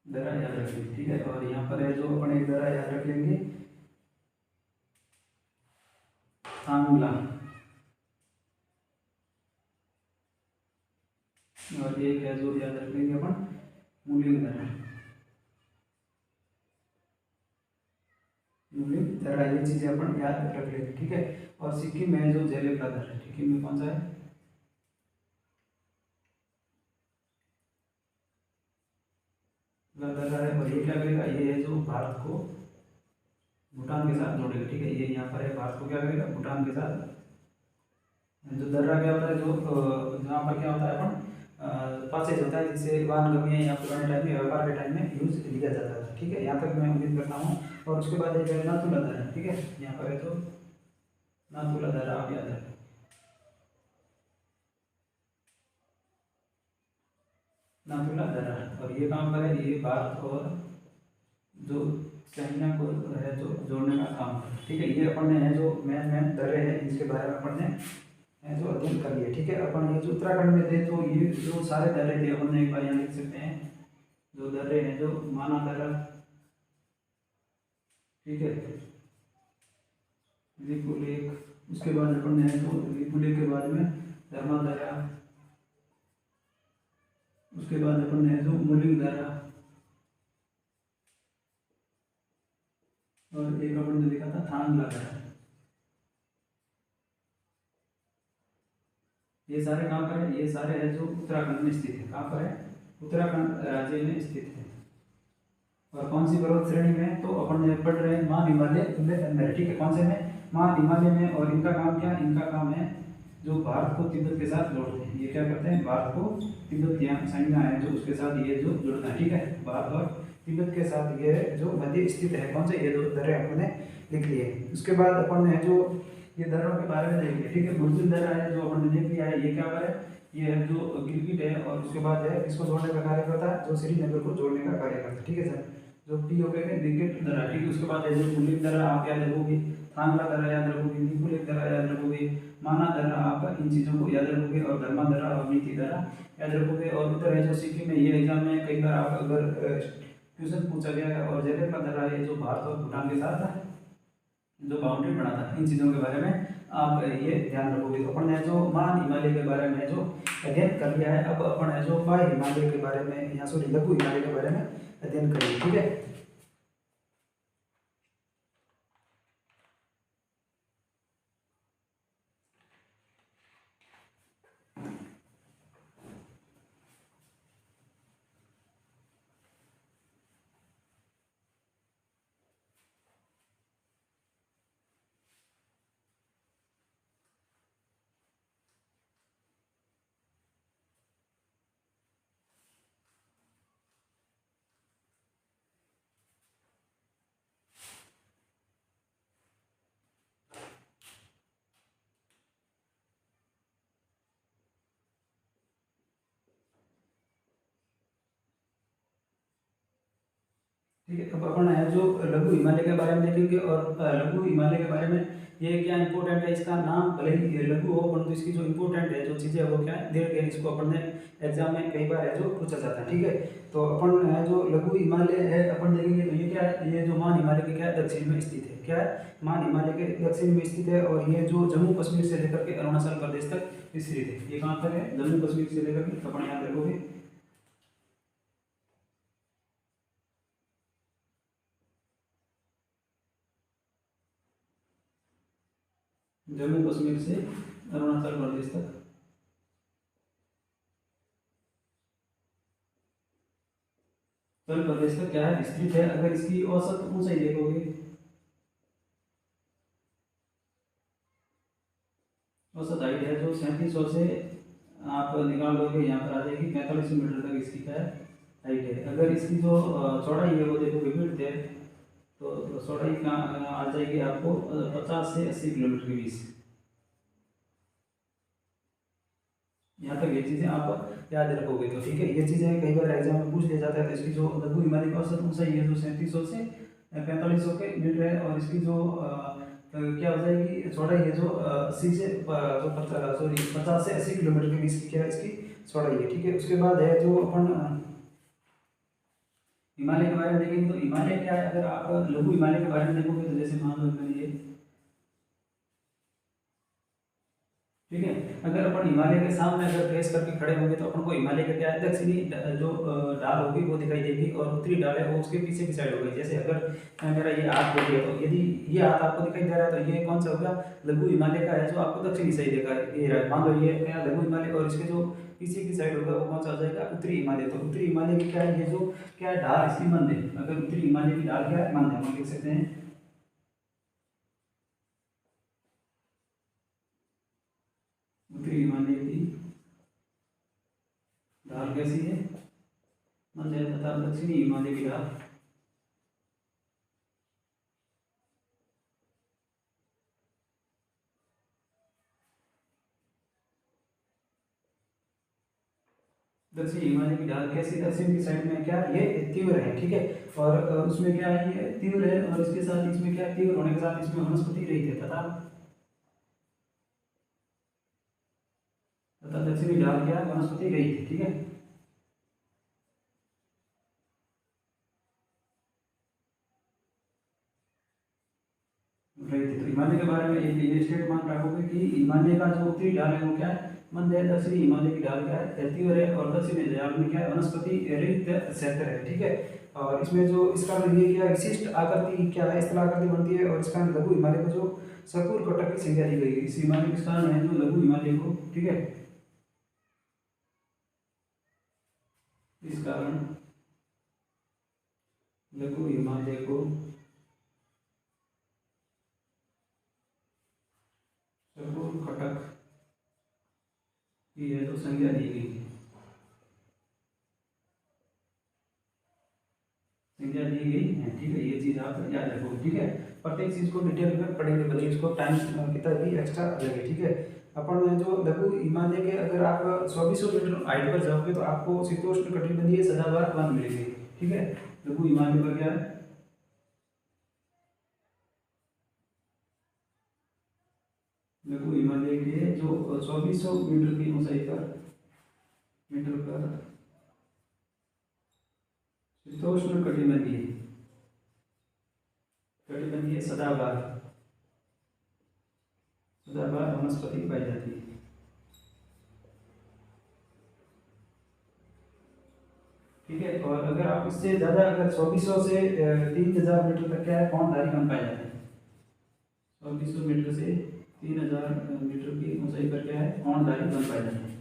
दरा याद रख लेंगे, ठीक है। और यहाँ पर है जो अपन एक दरा याद रख लेंगे, थांगला, और एक है जो याद रख लेंगे अपन मूलिंग दरा, मूलिंग दरा, ये चीजें अपन याद रख लेंगे, ठीक है। और सिक्किम में जो जेलेपा दरा है, सिक्किम में कौन सा है, दरा है। और ये क्या करेगा, ये है जो भारत को भूटान के साथ जोड़ेगा, ठीक है। ये यहाँ पर है, भारत को क्या करेगा, भूटान के साथ। जो दर्रा क्या होता है, जो जहाँ पर क्या होता है अपन पासेज होता है, जिससे वाहन गम्य या पुराने टाइम में व्यापार के टाइम में यूज लिया जाता था, ठीक है। यहाँ तक मैं उम्मीद करता हूँ। और उसके बाद एक है नाथुला दर्रा, ठीक है। यहाँ पर है तो नाथुला दर्रा, आप याद रखें। नाथुला दर्रा, और ये कहाँ पर है, ये भारत और जो चाइना को है जो जोड़ने का काम है, ठीक है। ये अपन ने है जो मेन मेन दर्रे हैं, इसके बारे में अपन ने है जो अध्ययन कर लिया, ठीक है। अपन ये जो उत्तराखंड में थे, तो ये जो सारे दर्रे थे अपन ने एक बार यहाँ लिख सकते हैं, जो दर्रे हैं, जो माना दर्रा, ठीक है, लिपु लेक, उसके बाद अपन ने जो लिपु लेक के बाद में धर्मा दर्रा, उसके बाद अपन ने जो मूलिंग दर्रा, और एक अपन ने लिखा था थांगला दर्रा। ये सारे कहाँ पर है, ये सारे है जो उत्तराखंड में स्थित है। कहाँ पर है, उत्तराखंड राज्य में स्थित है। और कौन सी पर्वत श्रेणी में, तो अपन ने पढ़ रहे हैं मां हिमालय में अंदर, ठीक है। कौन से में, मां हिमालय में। और इनका काम क्या, इनका काम है जो भारत को तिब्बत के साथ जोड़ते हैं। ये क्या करते हैं, भारत को तिब्बत यहाँ चाइना है जो उसके साथ ये जो जुड़ना है, ठीक है। भारत और तिब्बत के साथ ये जो मध्य स्थित है, कौन से, ये जो दर्रे अपन ने लिख लिए। उसके बाद अपन ने जो ये दर्रों के बारे में देखेंगे, ठीक है। बुलबुल दर्रा है जो अपन ने देख लिया है, ये क्या है, ये है जो गिलगिट है। और उसके बाद है इसको जोड़ने का कार्य करता है, जो श्रीनगर को जोड़ने का कार्य करता है, ठीक है सर। जो पी हो गए गिलगिट दर्रा, ठीक है। उसके बाद है जो बुलबुल दर्रा, आप याद रखोगे, थांगला दर्रा याद रखोगे, लिपु लेक दर्रा याद रखोगे, माना दर्रा, आप इन चीज़ों को याद रखोगे। और धर्मा दर्रा और नीति दर्रा याद रखोगे। और उधर है जो सिक्किम में, ये एग्जाम में कई बार आप अगर क्वेश्चन पूछा गया है। और जेलेपा दर्रा है जो भारत और भूटान के साथ जो बाउंड्री बनाता है, इन चीज़ों के बारे में आप ये ध्यान रखोगे। तो अपन ने जो मान हिमालय के बारे में जो अध्ययन कर लिया है, अब अपन है जो पाई हिमालय के बारे में, या सॉरी लघु हिमालय के बारे में अध्ययन करेंगे, ठीक है। ठीक है। अब अपन है जो लघु हिमालय के बारे में देखेंगे। और लघु हिमालय के बारे में ये क्या इंपॉर्टेंट है, इसका नाम भले ही लघु हो, परंतु इसकी जो इंपॉर्टेंट है जो चीज़ें वो क्या है, देख के इसको अपन ने एग्जाम में कई बार है जो पूछा जाता है, ठीक है। तो अपन है जो लघु हिमालय है अपन देखेंगे, तो ये क्या है, ये जो मान हिमालय के क्या है, दक्षिण में स्थित है। क्या है, मान हिमालय के दक्षिण में स्थित है। और ये जो जम्मू कश्मीर से लेकर के अरुणाचल प्रदेश तक स्थित है। ये कहाँ तक है, जम्मू कश्मीर से लेकर के, अपन याद रखोगे। जम्मू कश्मीर से अरुणाचल प्रदेश तक। अरुणाचल प्रदेश तक क्या है, स्थित है। अगर इसकी औसत ऊंचाई देखोगे, औसत हाइट है जो 3700 से आप निकाल लोगे, यहाँ पर आ जाएगी 45 मीटर तक इसकी क्या है, हाइट है। अगर इसकी जो चौड़ाई है वो देखोगे, विड्थ है, तो चौड़ाई का आ जाएगी आपको 50 से 80 किलोमीटर के बीच। यहाँ तक ये चीज़ें आप याद रखोगे, तो ठीक है। ये चीज़ें कई बार एग्जाम में पूछ लिया जाता है। तो इसकी जो लघु हिमालय का औसत ऊंचाई है जो 3700 से 4500 के मीटर है। और इसकी जो क्या हो जाएगी, चौड़ाई है जो 80 से जो 50 से 80 किलोमीटर के बीच की क्या है, इसकी चौड़ाई है, ठीक है। उसके बाद है जो अपन हिमालय के बारे में देखेंगे तो हिमालय क्या है, अगर आप लघु हिमालय के बारे में देखोगे तो जैसे मान लो मैंने ये, ठीक है, अगर अपन हिमालय के सामने अगर फेस करके खड़े होंगे तो अपन को हिमालय का क्या है, दक्षिणी जो ढाल होगी वो दिखाई देगी, और उत्तरी ढाल है वो उसके पीछे की साइड होगी। जैसे अगर मेरा ये हाथ हो गया तो यदि ये हाथ आपको दिखाई दे रहा है तो ये कौन सा होगा, लघु हिमालय का है, जो आपको दक्षिणी साइड देगा। ये रहा, मान लो ये क्या लघु हिमालय, और इसके जो पीछे की साइड होगा वो कौन सा हो जाएगा, उत्तरी हिमालय। तो उत्तरी हिमालय की क्या है, ये जो क्या है ढाल इसकी मंद है, अगर उत्तरी हिमालय की ढाल क्या है, मंद है, हम लिख सकते हैं उत्तरी हिमालय की ढाल कैसी है, मंद है, तथा दक्षिणी हिमालय की ढाल दक्षिण हिमालय की ढाल कैसी, दक्षिण की साइड में क्या ये तीव्र है, ठीक है, और उसमें क्या है ये तीव्र है, और इसके साथ इसमें क्या तीव्र होने के साथ इसमें वनस्पति रहित है, तथा दक्षिणी ढाल क्या है, वनस्पति रहित है, ठीक है। रहित है, तो हिमालय के बारे में एक ये स्टेटमेंट रखोगे कि हिमालय का जो उत्तरी ढाल है वो क्या है, मंद है, दक्षिणी हिमालय की ढाल क्या है, तीव्र है, और दक्षिणी ढाल में क्या है, वनस्पति रहित क्षेत्र है, ठीक है। और इसमें जो इसका ये क्या विशिष्ट आकृति क्या है, स्थल आकृति बनती है, और इसका लघु हिमालय को जो सकुर कटक की संज्ञा दी गई है, इस हिमालय के स्थान है जो लघु हिमालय को, ठीक है, इस कारण लघु हिमालय को सकुर कटक की है तो संज्ञा दी गई है, संज्ञा दी गई है, ठीक है, ये चीज आप याद रखो, ठीक है। प्रत्येक चीज को डिटेल में पढ़ेंगे, भले इसको टाइम कितना भी एक्स्ट्रा लगे, ठीक है। अपन जो लघु हिमालय के अगर आप 2400 मीटर हाइट पर जाओगे तो आपको शीतोष्ण कटिबंधीय सदाबहार वन मिलेंगे, ठीक है। लघु हिमालय पर क्या है, लघु हिमालय के जो 2400 मीटर की ऊंचाई पर शीतोष्ण कटिबंधीय सदाबहार सदाबहार वनस्पति पाई जाती है, ठीक है। और अगर आप इससे ज़्यादा अगर 2400 से 3000 मीटर तक क्या है, कौनधारी वन पाए जाते हैं, 2400 मीटर से 3000 मीटर की ऊंचाई पर क्या है, कौनधारी वन पाए जाते हैं,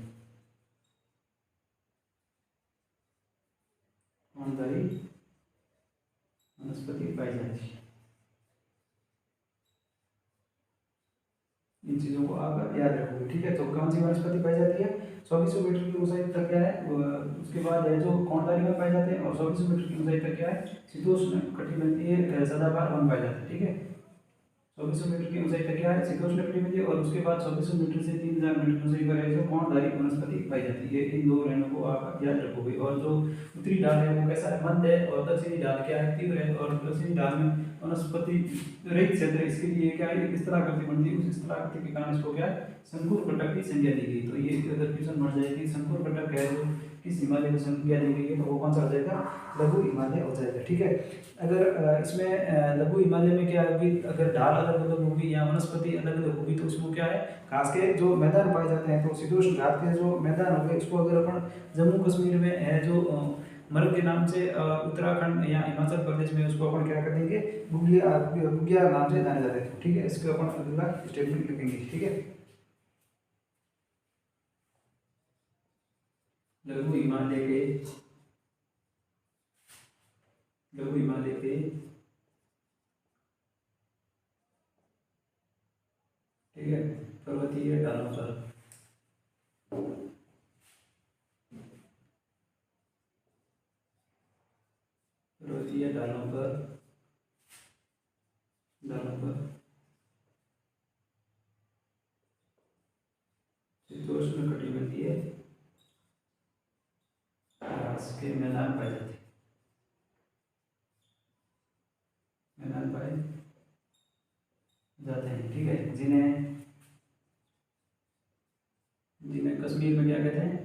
कौनधारी वनस्पति पाई जाती है। इन चीज़ों को आप याद रखोगे, ठीक है। तो कौन सी वनस्पति पाई जाती है, 2400 मीटर की ऊंचाई तक क्या है, उसके बाद है जो कौनधारी वन पाए जाते हैं, और 2400 मीटर की ऊंचाई तक क्या है, शीतोष्ण कटिबंधीय सदाबहार वन पाए जाते हैं, ठीक है। 2400 मीटर की ऊंचाई तक क्या है, शीतोष्ण कटिबंधीय, और उसके बाद 2400 मीटर से 3000 मीटर की ऊंचाई पर है जो कौनधारी वनस्पति पाई जाती है। इन दो लाइनों को आप याद रखोगे। और जो उत्तरी ढाल है वो कैसा है, मंद है, और दक्षिणी ढाल क्या है, तीव्र है, और दक्षिणी ढाल में वनस्पति रहित क्षेत्र है, इसके लिए क्या है, इस तरह आकृति बनती है, उस इस तरह आकृति के कारण इसको क्या है, शंकुर कटक की संज्ञा दी गई। तो ये अगर क्वेश्चन बढ़ जाएगी, शंकुर कटक है जो किस हिमालय को संज्ञा दी गई है, तो वो कौन सा हो जाएगा, लघु हिमालय हो जाएगा, ठीक है। अगर इसमें लघु हिमालय में क्या होगी, अगर ढाल अलग अलग होगी या वनस्पति अलग अलग होगी तो उसमें क्या है, खास के जो मैदान पाए जाते हैं, तो शीतोष्ण घाट के जो मैदान हो गए उसको अगर अपन जम्मू कश्मीर में है जो मर्ग के नाम से, उत्तराखंड या हिमाचल प्रदेश में उसको अपन क्या कर देंगे, बुग्या बुग्या नाम से जाने जाते हैं, ठीक है। इसको अपन अगला स्टेटमेंट लिखेंगे, ठीक है। लघु हिमालय के लघु हिमालय के ठीक है पर्वतीय ढालों पर पर्वतीय ढालों पर शीतोष्ण कटिबंधीय घास के मैदान पाए जाते हैं, मैदान पाए जाते हैं, ठीक है। जिन्हें जिन्हें कश्मीर में क्या कहते हैं,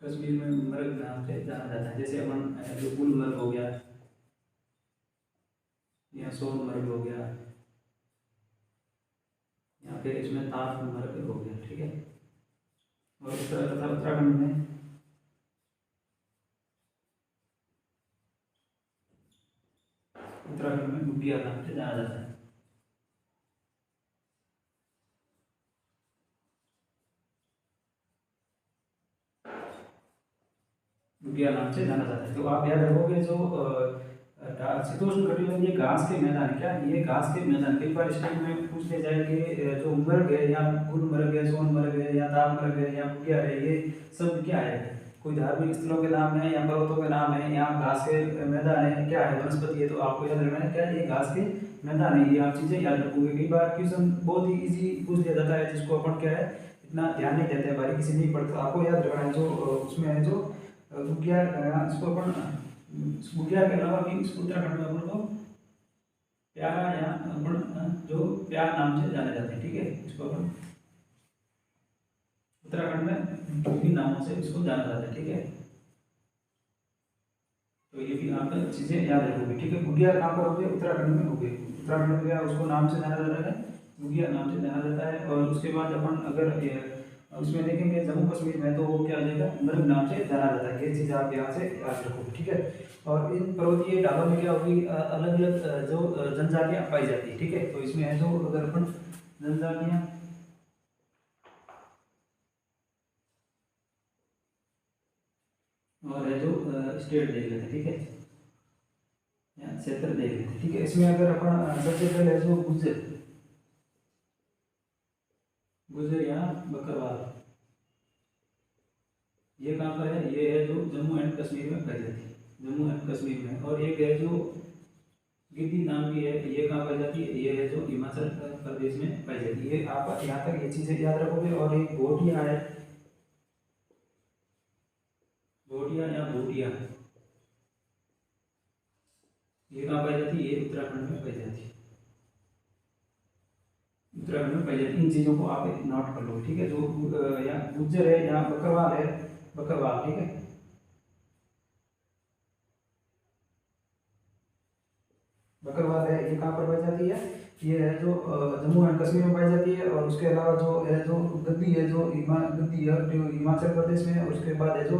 कश्मीर में मर्ग अलग नाम से जाना जाता है। जैसे अपन जो गुलमर्ग हो गया या सोनमर्ग हो गया या फिर इसमें तारमर्ग हो गया, ठीक है। और इस तरह तथा उत्तराखंड में गुडिया नाम से जाना जाता है। गुडिया नाम से जाना जाता है। तो आप याद रखोगे जो शीतोष्ण कटिबंधीय घास के मैदान, क्या ये घास के मैदान, कई बार स्टेट में पूछ लिया जाए कि जो मर्ग है या गुलमर्ग है, सोनमर्ग है या तालमर्ग है या गुडिया है, ये सब क्या है? कोई धार्मिक स्थलों के नाम है या पर्वतों के नाम है या घास के मैदान है, क्या है? वनस्पति है। तो आपको याद रखना है क्या ये घास के मैदान है। ये आप चीजें याद रखोगे। कई बार क्वेश्चन बहुत ही इजी पूछ लिया जाता है जिसको अपन क्या है इतना ध्यान नहीं देते हैं, बारीकी से नहीं पढ़ते। आपको याद रखना है जो उसमें है जो गुडिया, इसको अपन गुडिया के अलावा भी इसको उत्तराखंड में अपन को प्यारा या अपन जो प्यार नाम से जाने जाते हैं, ठीक है। इसको अपन उत्तराखंड में विभिन्न नामों से इसको जाना जाता है, ठीक है। तो ये भी आप चीजें याद रखोगे, ठीक है। गुडिया कहाँ पर हो गए? उत्तराखंड में हो गए। उत्तराखंड में गया उसको नाम से जाना जाता है, गुडिया नाम से जाना जाता है। और उसके बाद अपन अगर उसमें देखेंगे जम्मू कश्मीर में तो वो क्या हो जाएगा? मृग नाम से जाना जाता है। ये चीज़ आप यहाँ से याद रखोगे, ठीक है। और इन पर्वतीय ढालों में क्या होगी? अलग अलग जो जनजातियाँ पाई जाती है, ठीक है। तो इसमें है जो अगर अपन जनजातियाँ और है जो स्टेट देख लेते हैं, ठीक है, या क्षेत्र देख लेते हैं, ठीक है। इसमें अगर अपन सबसे पहले है जो गुज्जर, गुज्जर या बकरवाल, ये कहाँ पर है? ये है जो जम्मू एंड कश्मीर में पाई जाती है, जम्मू एंड कश्मीर में। और एक है जो गिद्दी नाम की है, ये कहाँ पाई जाती है? ये है जो हिमाचल प्रदेश में पाई जाती है। आप यहाँ तक ये चीज़ें याद रखोगे। और एक घोटिया है, घोटिया या भूटिया, ये कहाँ पाई जाती है? ये उत्तराखंड में पाई जाती है, उत्तराखंड में पाई जाती है। इन चीज़ों को आप नोट कर लो, ठीक है। जो या गुज्जर है या बकरवाल है, बकरवाल, ठीक है। बकरवाल है, ये कहाँ पर पाई जाती है? ये है जो जम्मू एंड कश्मीर में पाई जाती है। और उसके अलावा जो है जो गद्दी है जो गद्दी है जो हिमाचल प्रदेश में है। और उसके बाद है जो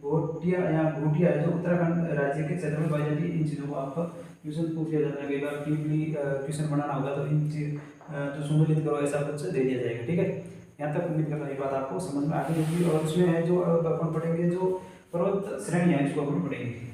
घोटिया या घोटिया है जो उत्तराखंड राज्य के क्षेत्र में पाई जाती है। इन चीज़ों को आपका क्वेश्चन पूछ लिया जाता है। कई बार टीपली क्वेश्चन बनाना होगा तो इन चीज जो सम्मिलित करो ऐसा कुछ दे दिया जाएगा, ठीक है। यहाँ तक उम्मीद करता हूँ ये बात आपको समझ में आ गई होगी। और उसमें है जो अब अपन पढ़ेंगे जो पर्वत श्रेणी है, इसको अपन पढ़ेंगे।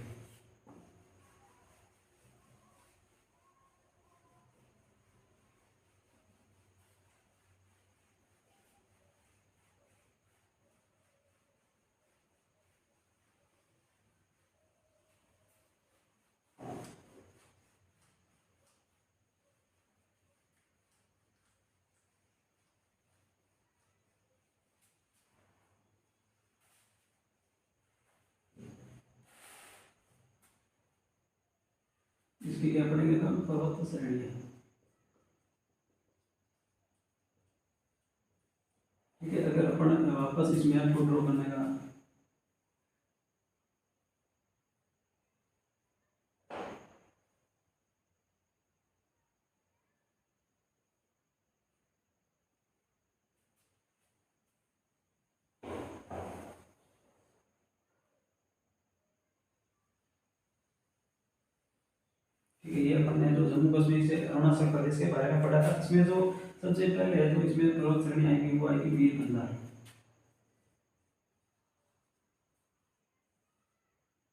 इसकी क्या पढ़ेंगे? तो पर्वत श्रेणी है, ठीक है। अगर अपन वापस इस मैप को ड्रॉ करने का ठीक है, ये अपन ने जो जम्मू कश्मीर से अरुणाचल प्रदेश के बारे में पढ़ा था। इसमें जो सबसे पहले है जो इसमें पर्वत श्रेणी आएगी वो आएगी वीर मंदार,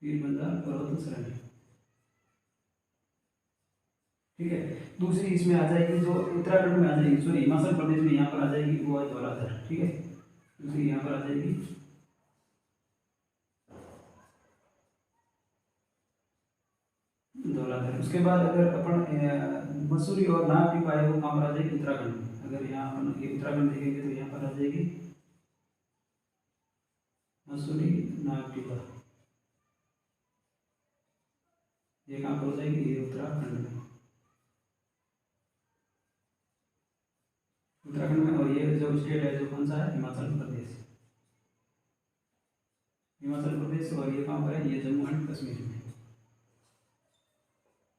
वीर मंदार पर्वत श्रेणी, ठीक है। दूसरी इसमें आ जाएगी जो उत्तराखंड में आ जाएगी, सॉरी हिमाचल प्रदेश में यहाँ पर आ जाएगी वो है धौलाधर, ठीक है। दूसरी यहाँ पर आ जाएगी धौलाधर। उसके बाद अगर अपन मसूरी और नागटिक आए वो कहाँ पर आ जाएगी? उत्तराखंड में। अगर यहाँ अपन ये उत्तराखंड देखेंगे तो यहाँ पर आ जाएगी मसूरी नागटिका, ये कहाँ पर हो जाएगी? ये उत्तराखंड में, उत्तराखंड में। और ये जो स्टेट है जो कौन सा है? हिमाचल प्रदेश, हिमाचल प्रदेश प्रदेश और ये कहाँ पर है, ये जम्मू एंड कश्मीर में।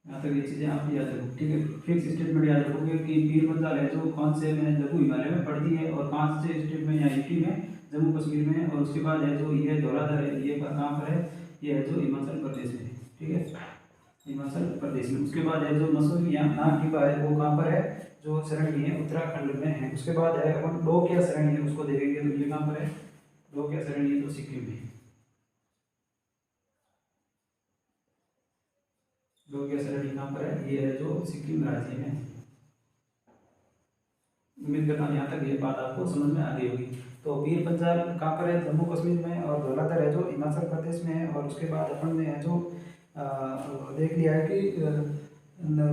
यहाँ तक ये चीज़ें आप याद रखो, ठीक है। फिक्स स्टेटमेंट याद रखोगे कि पीर पंजाल है जो कौन से में लघु हिमालय में पड़ती है और कौन से स्टेट में, या यूपी में, जम्मू कश्मीर में। और उसके बाद है जो ये धौलाधर है, ये कहाँ पर है, ये है जो हिमाचल प्रदेश में, ठीक है, हिमाचल प्रदेश में। उसके बाद है जो मसूरी या नागटिब्बा है, वो कहाँ पर है, जो श्रेणी है उत्तराखंड में है। उसके बाद है अपन डोकिया श्रेणी है, उसको देखेंगे तो ये कहाँ पर है, डोकिया श्रेणी है तो सिक्किम में। डोकिया श्रेणी कहाँ पर है, ये है जो सिक्किम राज्य में। उम्मीद करता हूँ यहाँ तक ये बात आपको समझ में आ गई होगी। तो पीर पंजाल कहाँ पर है, जम्मू कश्मीर में, और धौलाधर है जो हिमाचल प्रदेश में है। और उसके बाद अपन ने है जो देख लिया है कि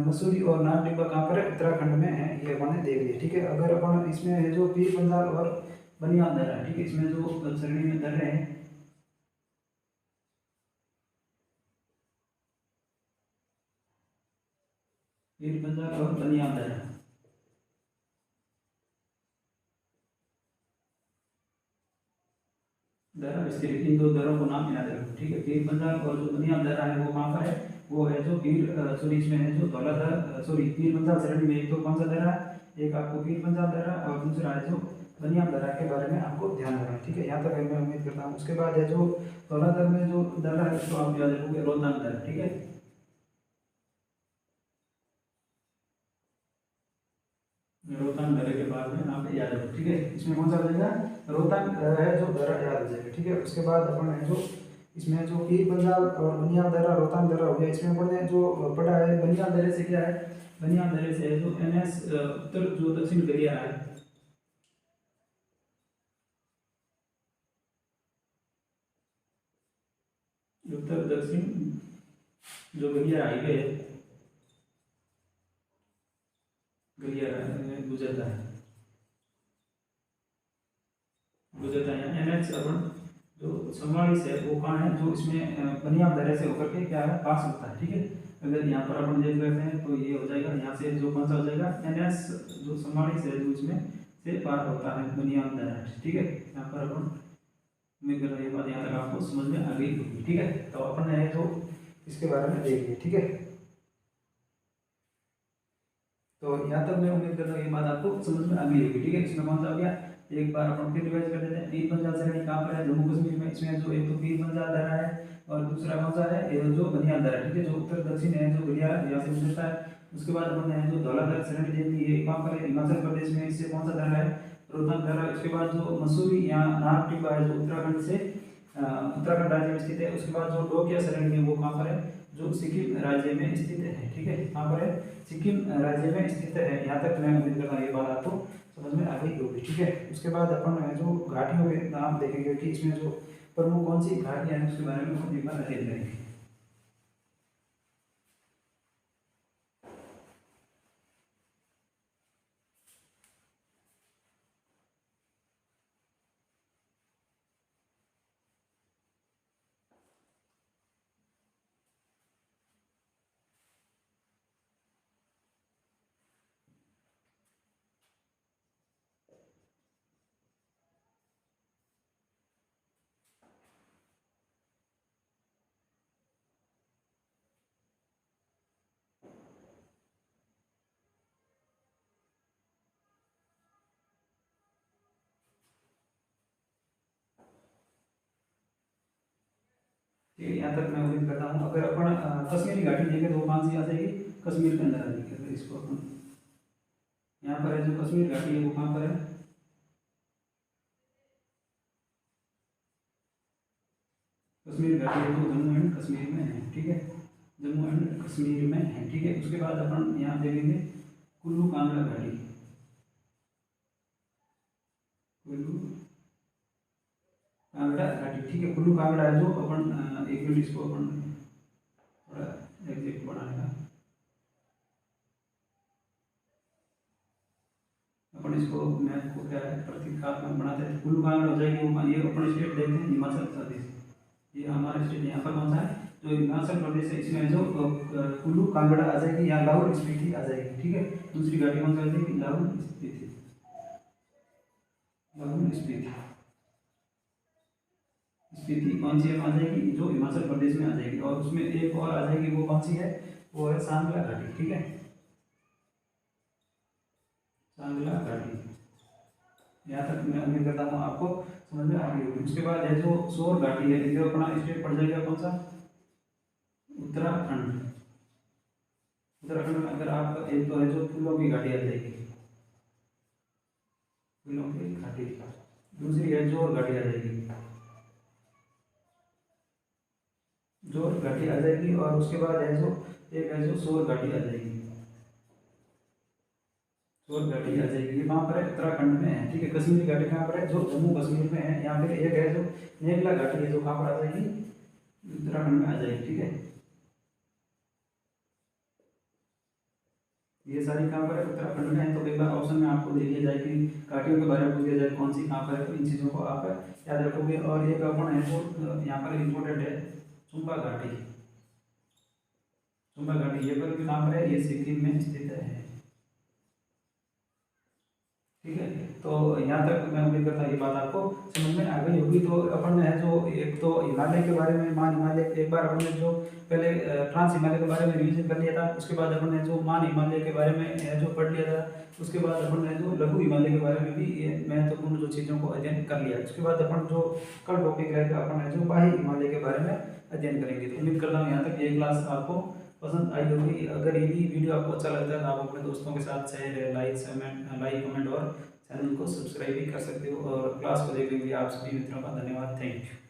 मसूरी और नागटिब्बा कहाँ पर है, उत्तराखंड में है, ये अपन ने देख लिया, ठीक है। अगर अपन इसमें है जो पीर पंजाल और बनियाल दर्रा, ठीक है, इसमें जो श्रेणी में दर्रे हैं, पीर पंजाल और बनियाल दर्रा, दर्रा विस्तृत, इन दो दर्रों को नाम याद रखो, ठीक है। पीर पंजाल और जो बनियाल दर्रा है वो कहाँ पर है, वो है जो सॉरी इसमें है जो धौलाधर, सॉरी पीर पंजाल श्रेणी में एक तो कौन सा दर्रा है, एक आपको पीर पंजाल दर्रा और दूसरा है जो बनियाल दर्रा के बारे में आपको ध्यान रखना है, ठीक है। यहाँ तक मैं उम्मीद करता हूँ। उसके बाद है जो धौलाधर में जो दर्रा है उसको आप याद रखोगे रोहतांग दर्रा, ठीक है, रोहतांग दर्रे के बारे में आप याद रखो, ठीक है। इसमें कौन सा हो जाएगा, रोहतांग है जो दर्रा याद हो जाएगा, ठीक है। उसके बाद अपन है जो इसमें जो पीर पंजाल और बनियाल दर्रा, रोहतांग दर्रा हो गया। इसमें अपन ने जो पढ़ा है बनियाल दर्रे से क्या है, बनियाल दर्रे से है जो NS उत्तर जो दक्षिण गलियारा है, उत्तर दक्षिण जो गलियारा हाईवे है, गलियारा गुजरता है, गुजरता है NH अपन जो 44 है वो कहाँ है, जो इसमें बनियाल दर्रे से होकर के क्या है, पास होता है, ठीक है। अगर यहाँ पर अपन देख लेते हैं तो ये हो जाएगा, यहाँ से जो कौन सा हो जाएगा, NS जो 44 है जो इसमें से पार होता है बनियाल दर्रा, ठीक है। यहाँ पर अपन उम्मीद कर रहे बात यहाँ तक आपको समझ में आ गई होगी, ठीक है। तो अपन ने जो इसके बारे में देख लिया, ठीक है। तो यहाँ तक मैं उम्मीद करता हूँ ये बात आपको समझ में आ गई होगी, ठीक है। इसमें कौन सा हो गया, एक बार अपन फिर रिवाइज कर देते हैं। पीर पंजाल श्रेणी कहाँ पर है, जम्मू कश्मीर में। इसमें जो एक तो पीर पंजाल दर्रा है और दूसरा कौन सा है, ये जो बनियाल दर्रा, ठीक है, जो उत्तर दक्षिण है जो गलियारा यहाँ से गुजरता है। उसके बाद अपन ने जो धौलाधर श्रेणी देख ली है कहाँ पर है, हिमाचल प्रदेश में। इससे कौन सा दर्रा है, रोहतांग दर्रा। उसके बाद जो मसूरी या नागटिब्बा है जो उत्तराखंड से उत्तराखंड राज्य में स्थित है। उसके बाद जो डोकिया श्रेणी है वो कहाँ पर है, जो सिक्किम राज्य में स्थित है, ठीक है, कहाँ पर है, सिक्किम राज्य में स्थित है। यहाँ तक मैं उम्मीद करता हूँ ये बात आपको समझ में आ गई होगी, ठीक है। उसके बाद अपन जो घाटियों के नाम देखेंगे कि इसमें जो प्रमुख कौन सी घाटियाँ हैं उसके बारे में हम एक बार अध्ययन करेंगे। ठीक है, यहाँ तक मैं उम्मीद करता हूँ। अगर अपन कश्मीरी घाटी देखें तो कौन सी आ जाएगी, कश्मीर के अंदर आ जाएगी। अगर इसको अपन यहाँ पर है जो कश्मीर घाटी है वो कहाँ पर है, कश्मीर घाटी है तो जम्मू एंड कश्मीर में है, ठीक है, जम्मू एंड कश्मीर में है, ठीक है। उसके बाद अपन यहाँ देखेंगे कुल्लू कांगड़ा घाटी, कुल्लू कांगड़ा घाटी, ठीक है। कुल्लू कांगड़ा है जो अपन एक मिनट इसको अपन थोड़ा एग्जैक्ट बनाने का, अपन इसको मैप को क्या है प्रतीकात्मक बनाते हैं। कुल्लू कांगड़ा हो जाएगी वो, ये अपन स्टेट देखते हैं हिमाचल प्रदेश, ये हमारा स्टेट यहाँ पर कौन सा है, जो हिमाचल प्रदेश है। इसमें जो कुल्लू कांगड़ा आ जाएगी, यहाँ लाहौल स्पीति आ जाएगी, ठीक है। दूसरी घाटी कौन सा आ जाएगी, लाहौल स्पीति, लाहौल स्पीति। स्पीति कौन सी आ जाएगी, जो हिमाचल प्रदेश में आ जाएगी। और उसमें एक और आ जाएगी, वो कौन सी है, वो है सांगला घाटी, ठीक है, सांगला घाटी। यहाँ तक मैं उम्मीद करता हूँ आपको समझ में आ गई होगी। उसके बाद है जो सोर घाटी है, जो अपना स्टेट पड़ जाएगा कौन सा, उत्तराखंड। उत्तराखंड में अगर आप एक तो है जो फूलों की घाटी आ जाएगी, फूलों की घाटी। दूसरी है जोर घाटी आ जाएगी, जोर घाटी आ जाएगी। और उसके बाद है जो एक है जो सोर घाटी आ जाएगी, सोर घाटी आ जाएगी। ये कहाँ पर है, उत्तराखंड में है, ठीक है। कश्मीरी घाटी कहाँ पर है, जो जम्मू कश्मीर में है। यहाँ पे एक है जो मेघला घाटी है, जो कहाँ पर आ जाएगी, उत्तराखंड में आ जाएगी, ठीक है। ये सारी कहाँ पर है, उत्तराखंड में है। तो कई बार ऑप्शन में आपको दे दिया जाए कि घाटियों के बारे में पूछ दिया जाए कौन सी कहाँ पर है, तो इन चीज़ों को आप याद रखोगे। और एक अपन है जो यहाँ पर इम्पोर्टेंट है, चुम्बा घाटी। चुम्बा घाटी ये पर भी कहाँ पर है, ये सिक्किम में स्थित है, ठीक है। तो यहाँ तक मैं उम्मीद करता हूँ ये बात आपको समझ में आ गई होगी। तो अपन ने है जो एक तो हिमालय के बारे में, मान हिमालय एक बार अपन ने जो पहले ट्रांस हिमालय के बारे में रिवीजन कर लिया था। उसके बाद अपन ने जो मान हिमालय के बारे में है जो पढ़ लिया था। उसके बाद अपन ने जो लघु हिमालय के बारे में भी ये महत्वपूर्ण जो चीज़ों को अध्ययन कर लिया। उसके बाद अपन जो कल टॉपिक रहेगा, अपन है जो बाह्य हिमालय के बारे में अध्ययन करेंगे। तो उम्मीद करता हूँ यहाँ तक ये क्लास आपको पसंद आई होगी। अगर यदि वीडियो आपको अच्छा लगता है तो आप अपने दोस्तों के साथ शेयर, लाइक कमेंट और चैनल को सब्सक्राइब भी कर सकते हो। और क्लास को देखने के लिए आप सभी मित्रों का धन्यवाद, थैंक यू।